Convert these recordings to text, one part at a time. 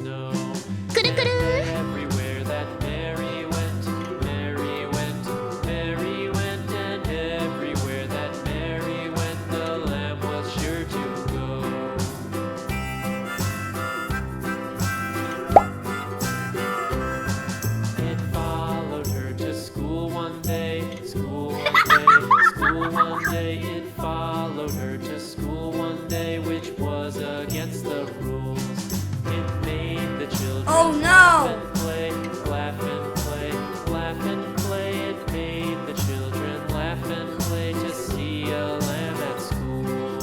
snow.くるくる Everywhere that Mary went, Mary went, Mary went, and everywhere that Mary went, the lamb was sure to go. It followed her to school one day, school one day, school one day. It followed her to school one day, which was against the rules. It made the children Oh no! laugh and play, laugh and play, laugh and play. It made the children laugh and play to see a lamb at school.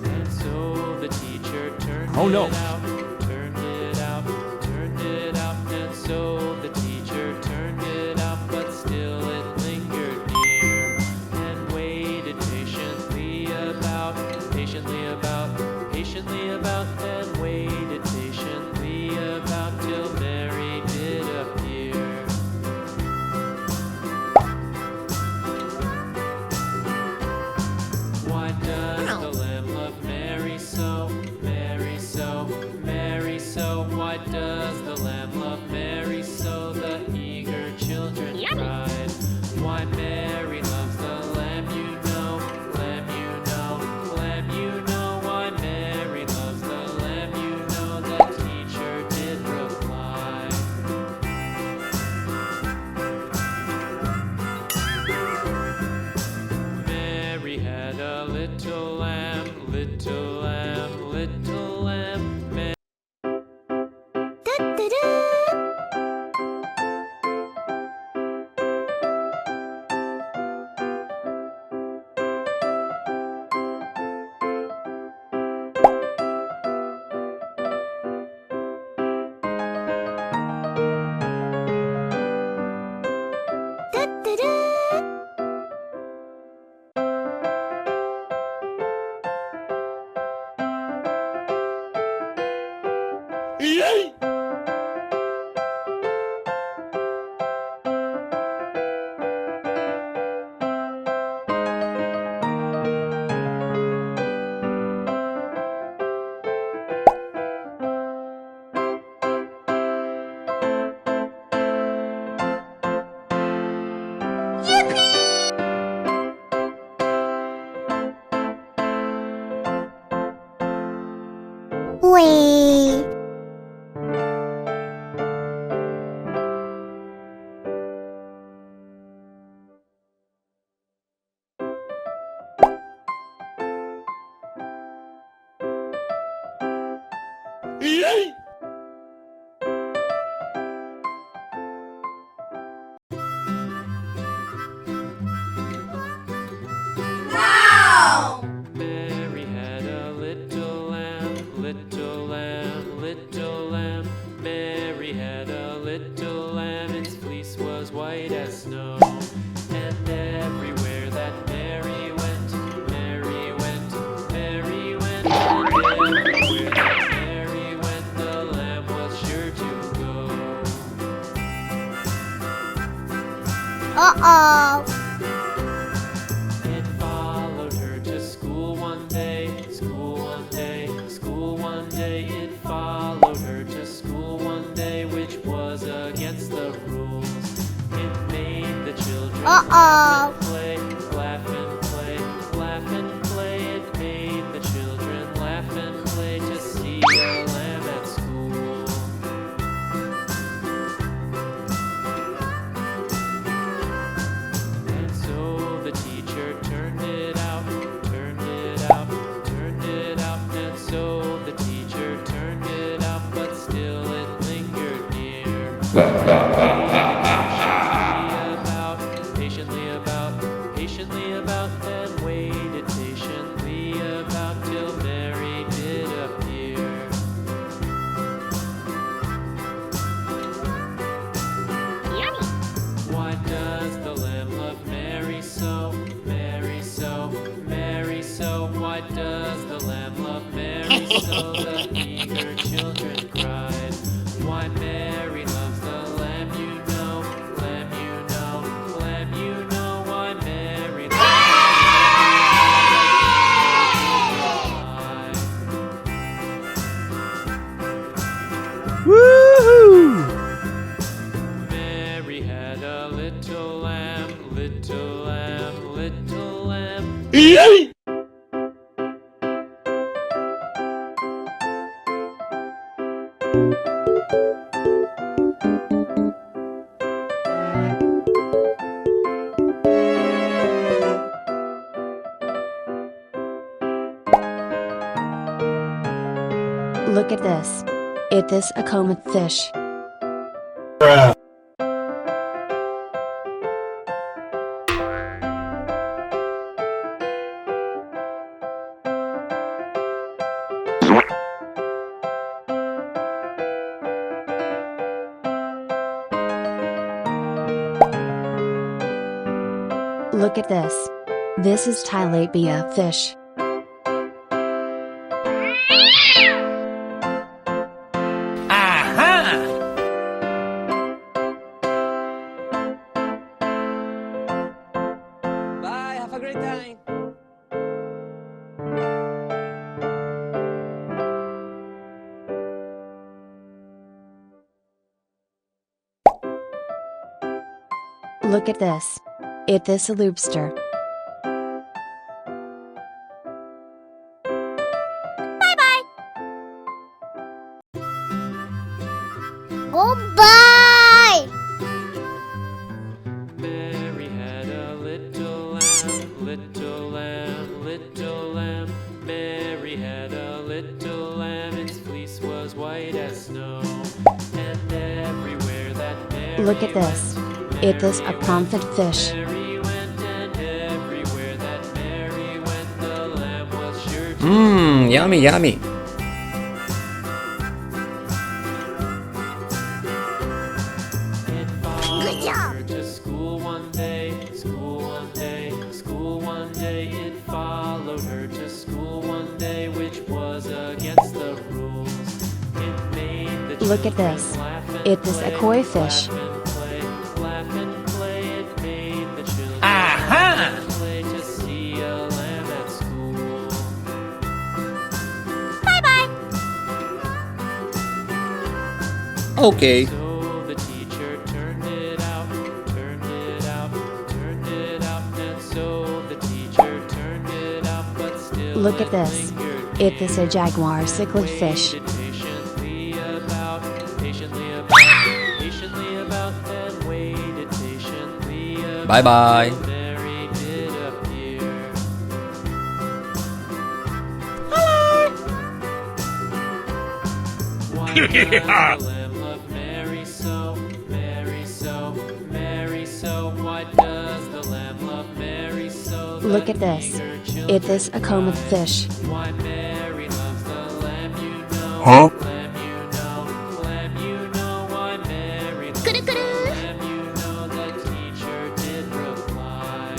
And so the teacher turned Oh, no. it out, turned it out, turned it out. And so the teacher turned it out, but still it lingered near and waited patiently about, patiently about, patiently about, and waited patiently about till Mary did appear. Why does the lamb love Mary so, Mary so, Mary so? Why does the lamb love Mary so? The eager children cried. Why Mary loves the lamb, you know, lamb, you know, lamb, you know. Why Mary loves the lamb, you know. The teacher did reply. Mary had a little lamb, little lamb, little lamb. Mary だってる だってる Wait. Wow! Mary had a little lamb, little lamb, little lamb. Mary had a little lamb, its fleece was white as snow. And everywhere that Mary went, Mary went, Mary went. And everywhere that Mary went, the lamb was sure to go. Uh-oh. It followed her to school one day, school one day, school one day. It followed her to school one day, which was against the rules. It made the children laugh and play, laugh and play, laugh and play. It made the children laugh and play to see a lamb at school. And so the teacher turned it out, turned it out, turned it out. And so the teacher turned it out, but still it lingered near. Patiently about, patiently about, and waited patiently about till Mary did appear. Why does the lamb love Mary so, Mary so, Mary so? Why does the lamb love Mary so? The eager children cried. Why Mary loves the lamb, you know, lamb, you know, lamb, you know. Why Mary loves the lamb, Look at this. It is a comet fish. Look at this. This is tilapia fish. Bye, have a great time. Look at this. It is a lobster. Goodbye. Mary had a little lamb, little lamb, little lamb. Mary had a little lamb, its fleece was white as snow. And everywhere that Mary Look at this. It is a prawnfit fish. Mary went, and everywhere that Mary went, the lamb was sure to Mmm, yummy, yummy. Good job. her to school one day, school one day, school one day. It followed her to school one day, which was against the rules. It made the Look at children this. laugh and It is a play, koi fish. laugh and play, laugh and play. It made the children Aha! laugh and play to see a lamb at school. Okay. So the teacher turned it out, turned it out, turned it out, and so the teacher turned it out, but still Look at this. lingered It is a near. jaguar cichlid fish. Waited patiently about, and waited patiently about. Bye bye. Till Mary did appear. Why does the lamb love Mary so, Mary so, Mary so? Why does the lamb love Mary so? The Look at this. eager It is a children comet cry. fish. Why Mary loves the lamb, you know. Huh? Lamb, you know. Lamb, you know. Why Mary loves the Kuru-kuru. lamb, you know. The teacher did reply.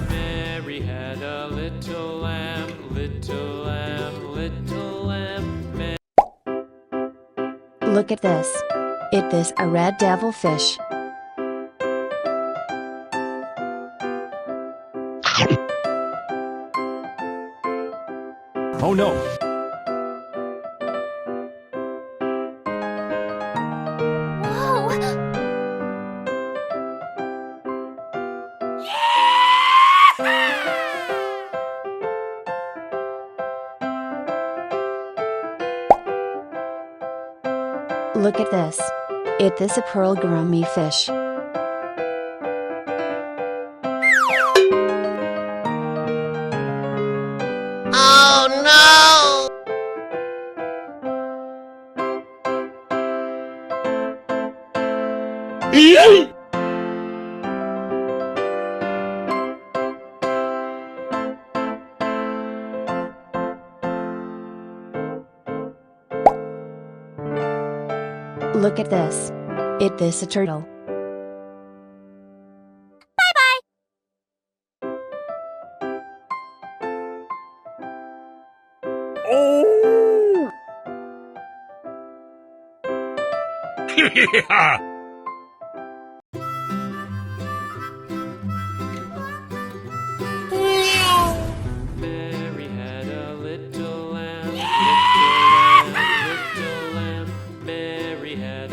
Mary had a little lamb, little lamb, little lamb. Look at this. It is a red devil fish. Oh no! Whoa. Look at this. It is a pearl gourmet fish. Oh no. Look at this. It is a turtle. Oh!